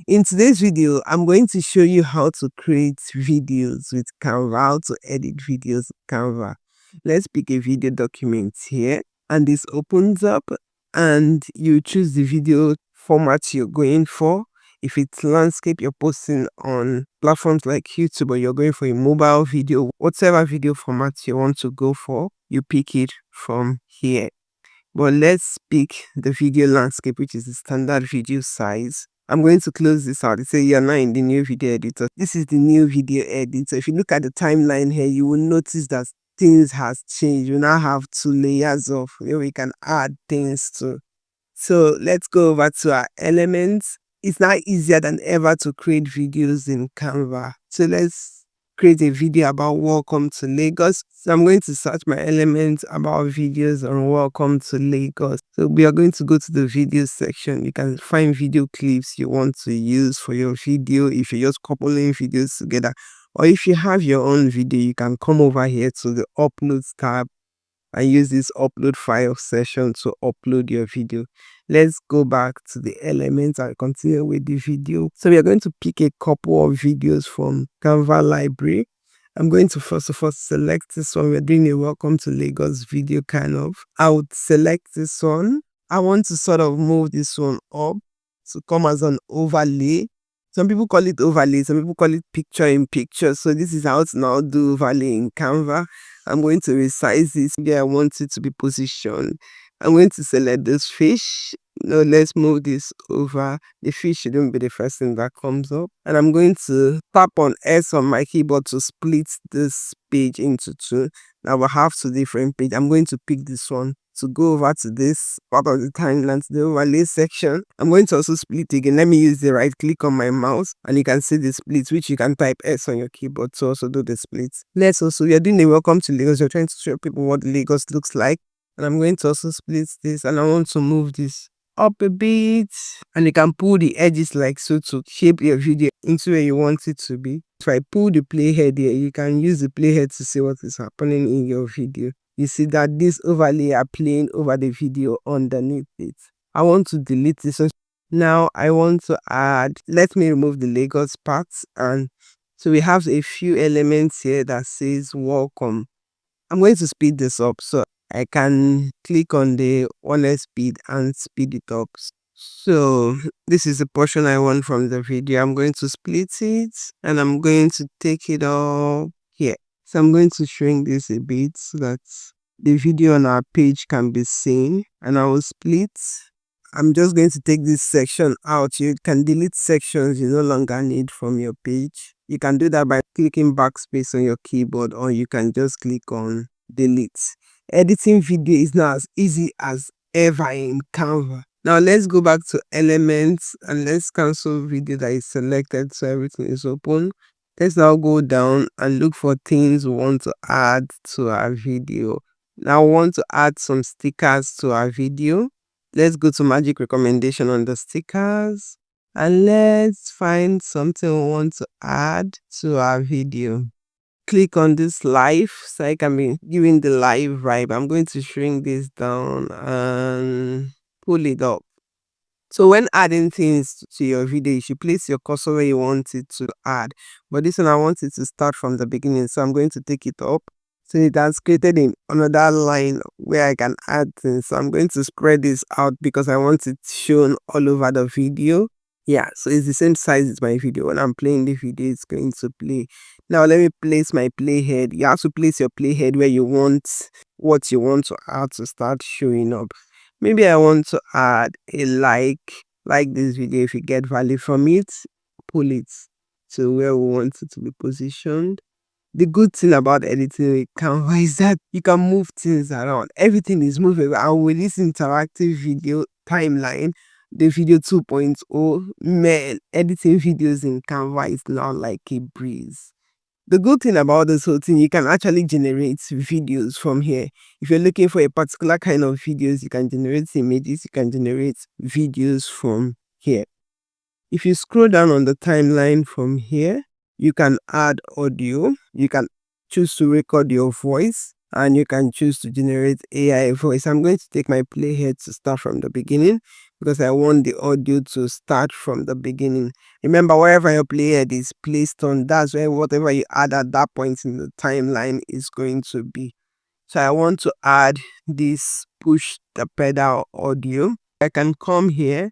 In today's video, I'm going to show you how to create videos with Canva, how to edit videos with Canva. Let's pick a video document here, and this opens up, and you choose the video format you're going for. If it's landscape, you're posting on platforms like YouTube, or you're going for a mobile video, whatever video format you want to go for, you pick it from here. But let's pick the video landscape, which is the standard video size. I'm going to close this out. It says you're now in the new video editor. This is the new video editor. If you look at the timeline here, you will notice that things has changed. We now have 2 layers of where we can add things to. So let's go over to our elements. It's now easier than ever to create videos in Canva. So let's create a video about welcome to Lagos. So I'm going to search my elements about videos on welcome to Lagos. So we are going to go to the video section. You can find video clips you want to use for your video if you're just coupling videos together. Or if you have your own video, you can come over here to the upload tab and use this upload file session to upload your video. Let's go back to the elements and continue with the video. So we are going to pick a couple of videos from Canva library. I'm going to first of all select this one. We're doing a welcome to Lagos video kind of. I would select this one. I want to sort of move this one up to come as an overlay. Some people call it overlay, some people call it picture in picture. So this is how to now do overlay in Canva. I'm going to resize this where I want it to be positioned. I'm going to select this fish. No, let's move this over. The fish shouldn't be the first thing that comes up. And I'm going to tap on S on my keyboard to split this page into 2. Now we'll have 2 different pages. I'm going to pick this one to go over to this part of the timeline, the overlay section. I'm going to also split again. Let me use the right click on my mouse and you can see the split, which you can type S on your keyboard to also do the split. Let's also, we are doing a welcome to Lagos. You're trying to show people what Lagos looks like. And I'm going to also split this, and I want to move this up a bit, and you can pull the edges like so to shape your video into where you want it to be. If I pull the playhead here, you can use the playhead to see what is happening in your video. You see that this overlay are playing over the video underneath it. I want to delete this one. Now I want to add, let me remove the Lagos parts, and so we have a few elements here that says welcome. I'm going to speed this up so I can click on the 1x speed and speed it up. So this is the portion I want from the video. I'm going to split it and I'm going to take it all here. So I'm going to shrink this a bit so that the video on our page can be seen, and I will split. I'm just going to take this section out. You can delete sections you no longer need from your page. You can do that by clicking backspace on your keyboard, or you can just click on delete. Editing video is now as easy as ever in Canva. Now let's go back to elements and let's cancel video that is selected so everything is open. Let's now go down and look for things we want to add to our video. Now we want to add some stickers to our video. Let's go to magic recommendation on the stickers and let's find something we want to add to our video. Click on this live so I can be giving the live vibe. I'm going to shrink this down and pull it up. So when adding things to your video, you should place your cursor where you want it to add. But this one, I want it to start from the beginning. So I'm going to take it up. So it has created in another line where I can add things. So I'm going to spread this out because I want it shown all over the video. Yeah, so it's the same size as my video. When I'm playing the video, it's going to play. Now let me place my playhead. You have to place your playhead where you want what you want to add to start showing up. Maybe I want to add a like this video. If you get value from it, pull it to where we want it to be positioned. The good thing about editing with Canva is that you can move things around. Everything is movable. And with this interactive video timeline, the video 2.0, man, editing videos in Canva is now like a breeze. The good thing about this whole thing, you can actually generate videos from here. If you're looking for a particular kind of videos, you can generate images, you can generate videos from here. If you scroll down on the timeline from here, you can add audio. You can choose to record your voice. and you can choose to generate AI voice. I'm going to take my playhead to start from the beginning because I want the audio to start from the beginning. Remember, wherever your playhead is placed on, that's where whatever you add at that point in the timeline is going to be. So I want to add this push the pedal audio. I can come here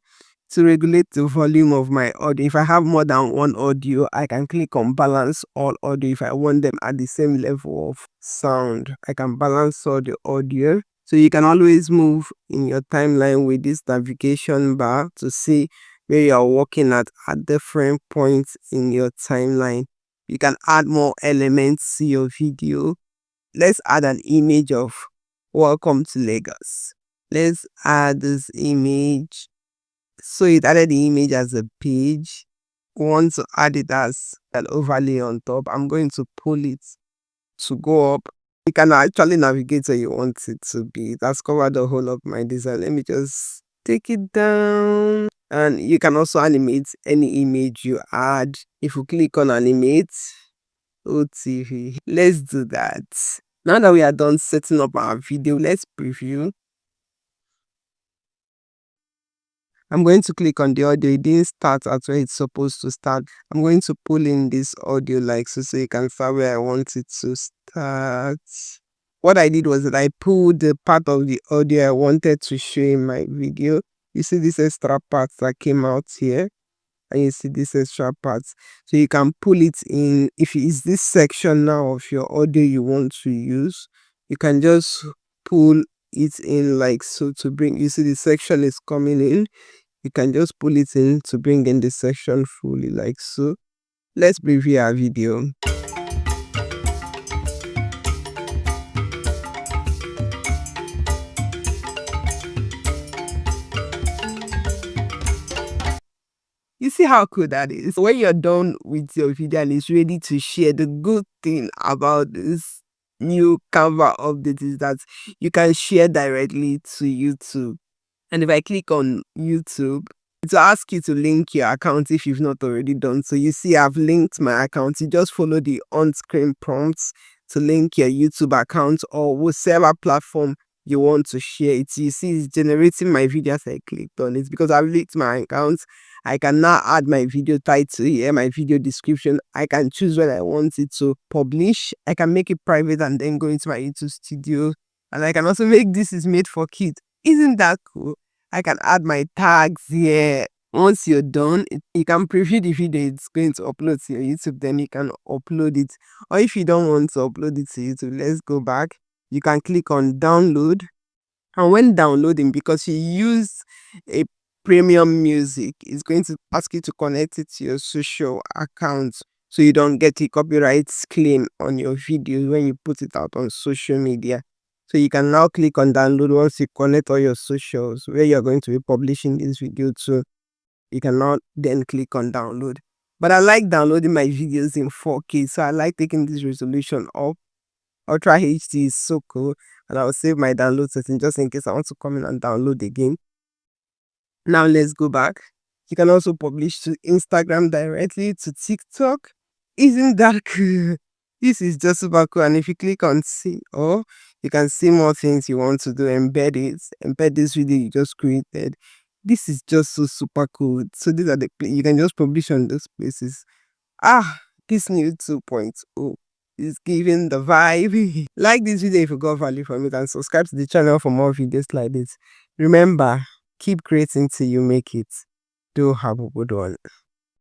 to regulate the volume of my audio. If I have more than one audio, I can click on balance all audio. If I want them at the same level of sound, I can balance all the audio. So you can always move in your timeline with this navigation bar to see where you are working at different points in your timeline. You can add more elements to your video. Let's add an image of welcome to Lagos. Let's add this image. So it added the image as a page. Want to add it as an overlay on top. I'm going to pull it to go up. You can actually navigate where you want it to be. That's covered the whole of my design. Let me just take it down. And you can also animate any image you add. If you click on animate, OTV. Let's do that. Now that we are done setting up our video, let's preview. I'm going to click on the audio. It didn't start at where it's supposed to start. I'm going to pull in this audio like so you can start where I want it to start. What I did was that I pulled the part of the audio I wanted to show in my video. You see this extra part that came out here, and you see this extra part. So you can pull it in. If it's this section now of your audio you want to use, you can just pull it in like so to bring, you see the section is coming in. You can just pull it in to bring in the section fully like so. Let's preview our video. You see how cool that is? When you're done with your video and it's ready to share, the good thing about this new Canva update is that you can share directly to YouTube. And if I click on YouTube, it will ask you to link your account if you've not already done. So you see I've linked my account. You just follow the on-screen prompts to link your YouTube account or whatever platform you want to share it. You see it's generating my video as I clicked on it because I've linked my account. I can now add my video title here, my video description. I can choose when I want it to publish. I can make it private and then go into my YouTube studio. And I can also make this is made for kids. Isn't that cool? I can add my tags here. Once you're done, you can preview the video it's going to upload to your YouTube, then you can upload it. Or if you don't want to upload it to YouTube, let's go back. You can click on download. And when downloading, because you use a premium music, it's going to ask you to connect it to your social account so you don't get a copyright claim on your video when you put it out on social media. So you can now click on download once you connect all your socials where you're going to be publishing this video to. You can now then click on download. But I like downloading my videos in 4K, so I like taking this resolution up. Ultra HD is so cool, and I'll save my download setting just in case I want to come in and download again. Now let's go back. You can also publish to Instagram directly, to TikTok. Isn't that cool? This is just super cool. And if you click on see, or you can see more things you want to do, embed it, embed this video you just created. This is just so super cool. So these are the, you can just publish on those places. This new 2.0 is giving the vibe. Like this video if you got value from it, and subscribe to the channel for more videos like this. Remember, keep creating till you make it. Do have a good one.